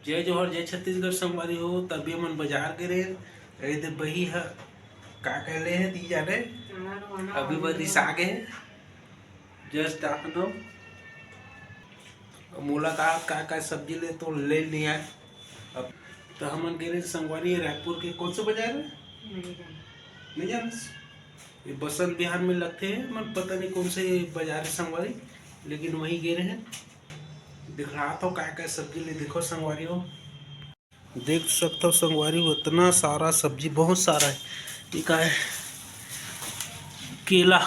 जय जोहर जय छत्तीसगढ़ संगवारी हो। तभी मन बाजार गए रहे बही है का कहले है दी जाने अभी बरिस आ गए जस्ट आपनो मुलाकात का सब्जी ले तो ले लिया। अब तो हमन गए संगवारी रायपुर के कौन से बाजार है नहीं जान ये बसंत बिहार में लगते हैं मन पता नहीं कौन से बाजार है संगवारी, लेकिन वहीं गए हैं। दिख रहा था क्या सब्जी ले देखो संगवारी हो, देख सकते हो संगवारी हो इतना सारा सब्जी बहुत सारा है। ये क्या है केला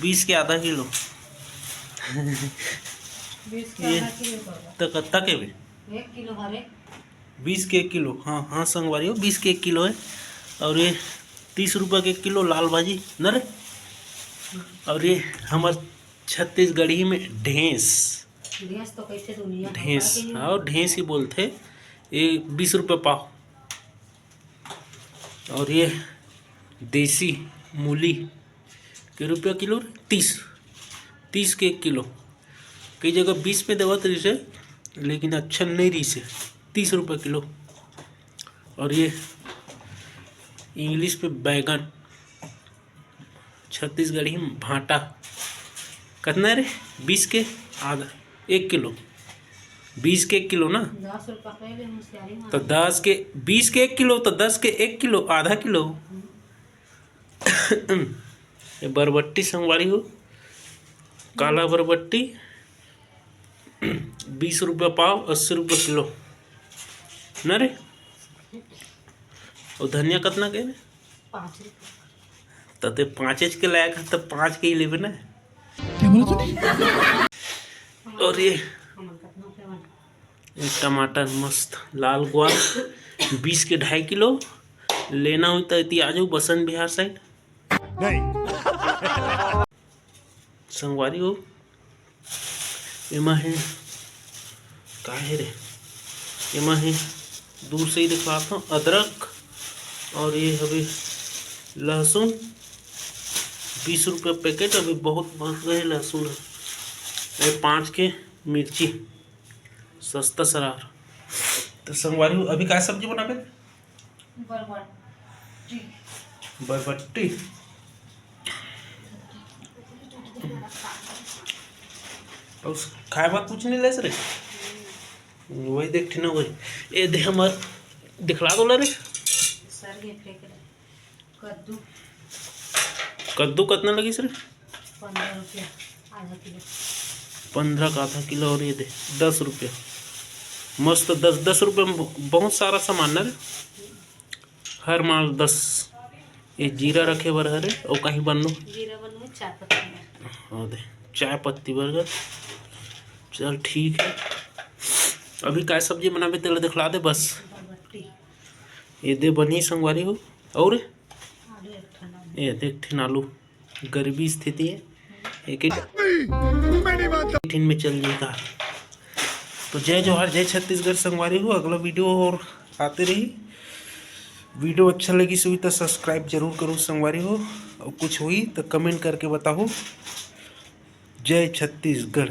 20 के आधा किलो ये तो कत्ता के भी 1 किलो हरे 20 के 1 किलो। हाँ हाँ संगवारी हो 20 के 1 किलो है। और ये 30 रुपये के 1 किलो लाल भाजी नरे। और ये हमारे छत्तीसगढ़ी में ढेंस तो कैसे दुनिया ढेंस और ढेंस ही बोलते, ये 20 रुपये पाव। और ये देसी मूली के रुपया किलो 30 के 1 किलो। कई जगह 20 में देवत रही से, लेकिन अच्छा नहीं रही से 30 रुपये किलो। और ये इंग्लिश पे बैगन छत्तीसगढ़ी में भाटा कितना रे 20 के आधा 1 किलो 20 के 1 किलो ना 10 रुपया तो 10 के 20 के 1 किलो तो 10 के 1 किलो आधा किलो। ये बरबट्टी संगवारी हो काला बरबट्टी 20 रुपये पाव 80 रुपये किलो ना रे। और धनिया कितना के 5 रुपये तो 5 के लायक है तो 5 के ही लेबे ना। और ये टमाटर मस्त लाल गुआ 20 के 2.5 किलो लेना हो तो आ जाओ बसंत बिहार साइड संगवारी हो। एमा है का है रे एमा है दूर से ही दिखवाता हूँ अदरक। और ये अभी लहसुन 20 रुपये पैकेट अभी बहुत बढ़ गए लहसुन है। 5 के मिर्ची सस्ता सरार। तो संगवारी अभी क्या सब्जी बनाबे बरबट्टी और खाए बात कुछ नहीं ले सर वही देख ना वही ये दे हमार दिखला दो रे कद्दू कितना लगी सर 15 रुपया आधा किलो 15 का आधा किलो। और ये दे 10 रुपये मस्त 10 रुपये में बहुत सारा सामान ना रे हर माल 10। ये जीरा रखे बर हरे और कहीं बनो जीरा बनो चाय पत्ती हाँ दे चाय पत्ती बर्गर चल ठीक है। अभी क्या सब्जी बनाबे तेल दिखला दे बस ये दे बनी संगवारी हो। और ये देख ठिन आलू गरीबी स्थिति है एक में चल जाएगा। तो जय जोहर जय छत्तीसगढ़ संगवारी हो। अगला वीडियो और आते रही। वीडियो अच्छा लगी सुई तो सब्सक्राइब जरूर करो संगवारी हो। और कुछ हुई तो कमेंट करके बताओ। जय छत्तीसगढ़।